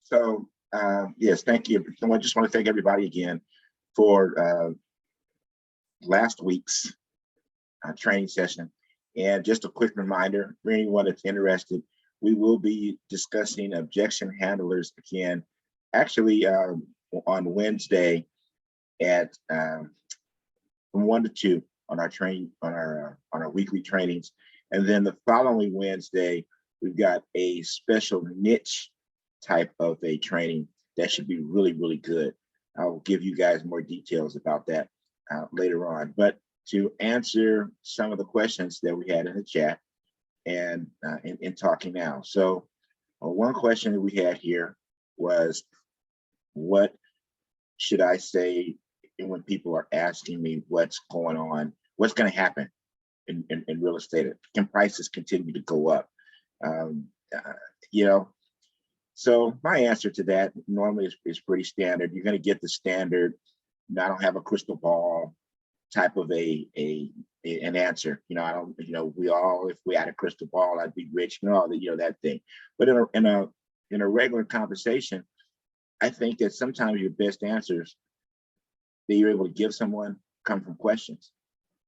So yes, thank you. I just want to thank everybody again for last week's training session. And just a quick reminder for anyone that's interested, we will be discussing objection handlers again, actually on Wednesday at from 1 to 2 on our training on our weekly trainings. And then the following Wednesday, we've got a special niche type of a training that should be really, really good. I'll give you guys more details about that later on. But to answer some of the questions that we had in the chat and in talking now. So one question that we had here was, what should I say when people are asking me what's going on, what's going to happen in real estate? Can prices continue to go up? You know, so my answer to that normally is pretty standard. You're going to get the standard, I don't have a crystal ball type of an answer. I don't, we all, if we had a crystal ball, I'd be rich and all that, that thing. But in a regular conversation, I think that sometimes your best answers that you're able to give someone come from questions.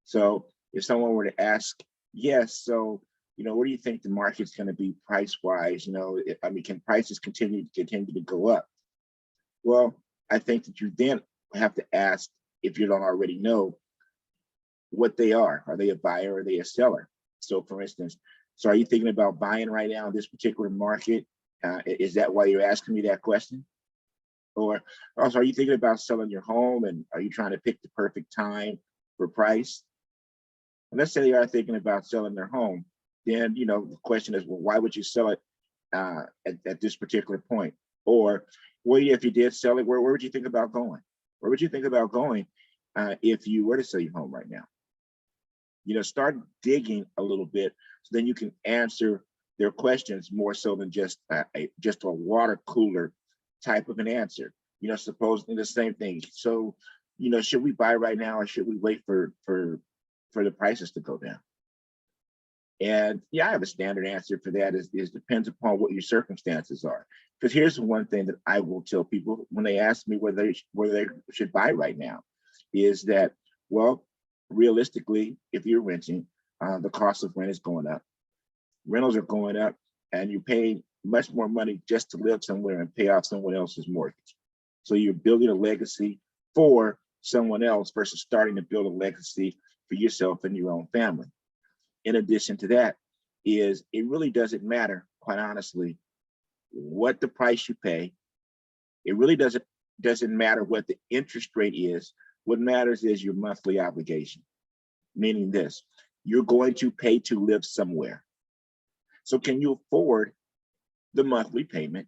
So if someone were to ask, yes, so where do you think the market's going to be price-wise? Can prices continue to go up? Well, I think that you then have to ask, if you don't already know, what they are. Are they a buyer or are they a seller? So for instance, so are you thinking about buying right now in this particular market? Is that why you're asking me that question? Or also, are you thinking about selling your home, and are you trying to pick the perfect time for price? And let's say they are thinking about selling their home. Then, the question is, well, why would you sell it at this particular point? Or, well, if you did sell it, where would you think about going? Where would you think about going if you were to sell your home right now? Start digging a little bit, so then you can answer their questions more so than just a water cooler type of an answer. Supposedly the same thing. So, should we buy right now, or should we wait for the prices to go down? And yeah, I have a standard answer for that. Is depends upon what your circumstances are. Because here's one thing that I will tell people when they ask me whether they should buy right now, is that, well, realistically, if you're renting, the cost of rent is going up. Rentals are going up, and you're paying much more money just to live somewhere and pay off someone else's mortgage. So you're building a legacy for someone else versus starting to build a legacy for yourself and your own family. In addition to that, it really doesn't matter, quite honestly, what the price you pay. It really doesn't matter what the interest rate is. What matters is your monthly obligation, meaning this: you're going to pay to live somewhere. So can you afford the monthly payment,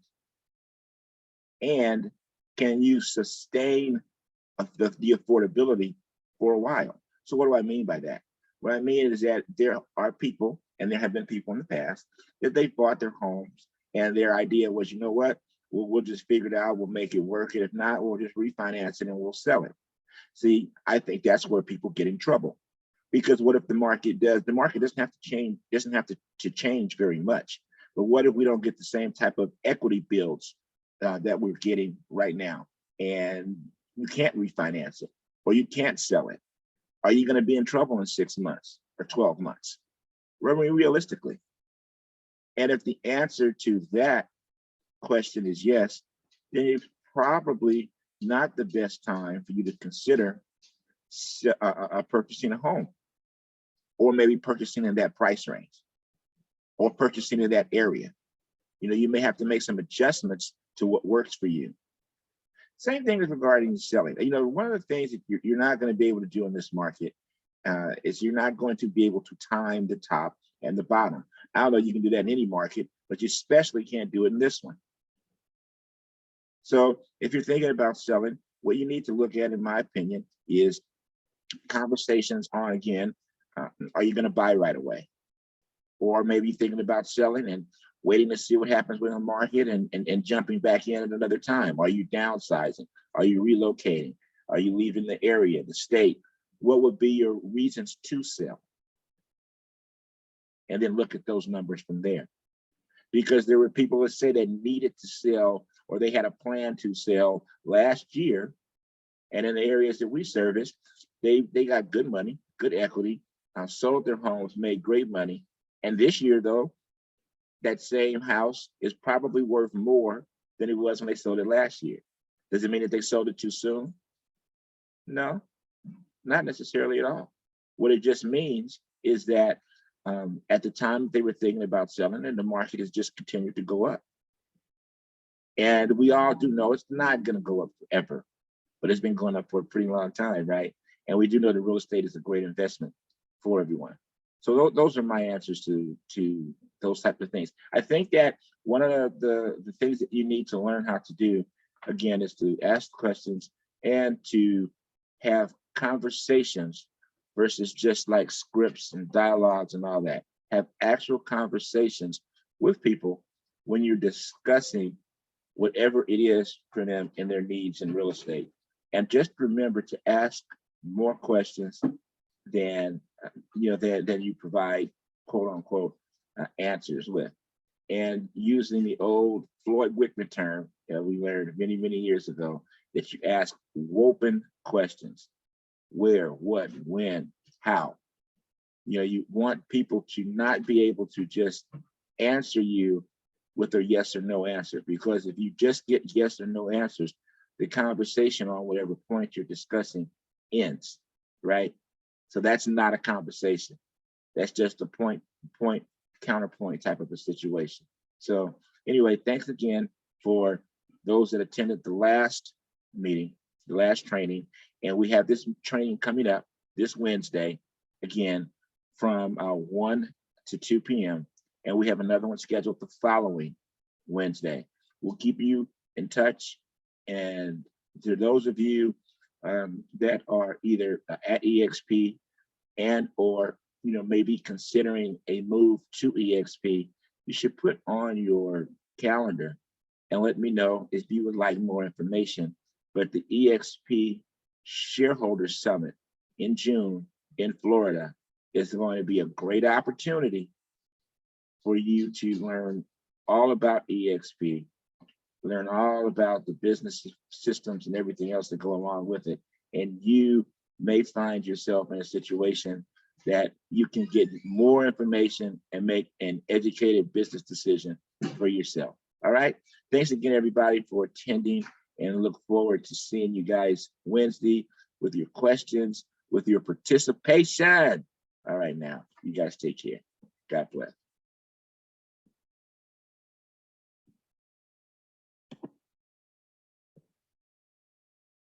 and can you sustain the affordability for a while? So what do I mean by that? What I mean is that there are people, and there have been people in the past, that they bought their homes, and their idea was, what, we'll just figure it out, we'll make it work, and if not, we'll just refinance it and we'll sell it. See, I think that's where people get in trouble, because what if the market doesn't have to change very much. But what if we don't get the same type of equity builds that we're getting right now, and you can't refinance it, or you can't sell it? Are you going to be in trouble in 6 months or 12 months? Realistically. And if the answer to that question is yes, then it's probably not the best time for you to consider purchasing a home, or maybe purchasing in that price range, or purchasing in that area. You may have to make some adjustments to what works for you. Same thing is regarding selling. One of the things that you're not going to be able to do in this market is you're not going to be able to time the top and the bottom. I don't know, you can do that in any market, but you especially can't do it in this one. So if you're thinking about selling, what you need to look at, in my opinion, is conversations on, again, are you going to buy right away? Or maybe thinking about selling and waiting to see what happens with the market and jumping back in at another time. Are you downsizing? Are you relocating? Are you leaving the area, the state? What would be your reasons to sell? And then look at those numbers from there. Because there were people that say they needed to sell, or they had a plan to sell last year. And in the areas that we service, they got good money, good equity, sold their homes, made great money. And this year, though, that same house is probably worth more than it was when they sold it last year. Does it mean that they sold it too soon? No, not necessarily at all. What it just means is that at the time they were thinking about selling, and the market has just continued to go up. And we all do know it's not going to go up forever, but it's been going up for a pretty long time, right? And we do know that real estate is a great investment for everyone. So those are my answers to those type of things. I think that one of the things that you need to learn how to do, again, is to ask questions and to have conversations versus just like scripts and dialogues and all that. Have actual conversations with people when you're discussing whatever it is for them and their needs in real estate. And just remember to ask more questions than than you provide quote unquote answers with. And using the old Floyd Wickman term that we learned many years ago, that you ask open questions: where, what, when, how. You want people to not be able to just answer you with a yes or no answer, because if you just get yes or no answers, the conversation on whatever point you're discussing ends, right? So that's not a conversation. That's just a point counterpoint type of a situation. So anyway, thanks again for those that attended the last meeting, the last training. And we have this training coming up this Wednesday, again, from 1 to 2 p.m. And we have another one scheduled the following Wednesday. We'll keep you in touch. And to those of you that are either at EXP and or maybe considering a move to EXP, you should put on your calendar and let me know if you would like more information. But the EXP Shareholders Summit in June in Florida is going to be a great opportunity for you to learn all about EXP, learn all about the business systems and everything else that go along with it. And you may find yourself in a situation that you can get more information and make an educated business decision for yourself. All right. Thanks again, everybody, for attending, and look forward to seeing you guys Wednesday with your questions, with your participation. All right, now, you guys take care. God bless.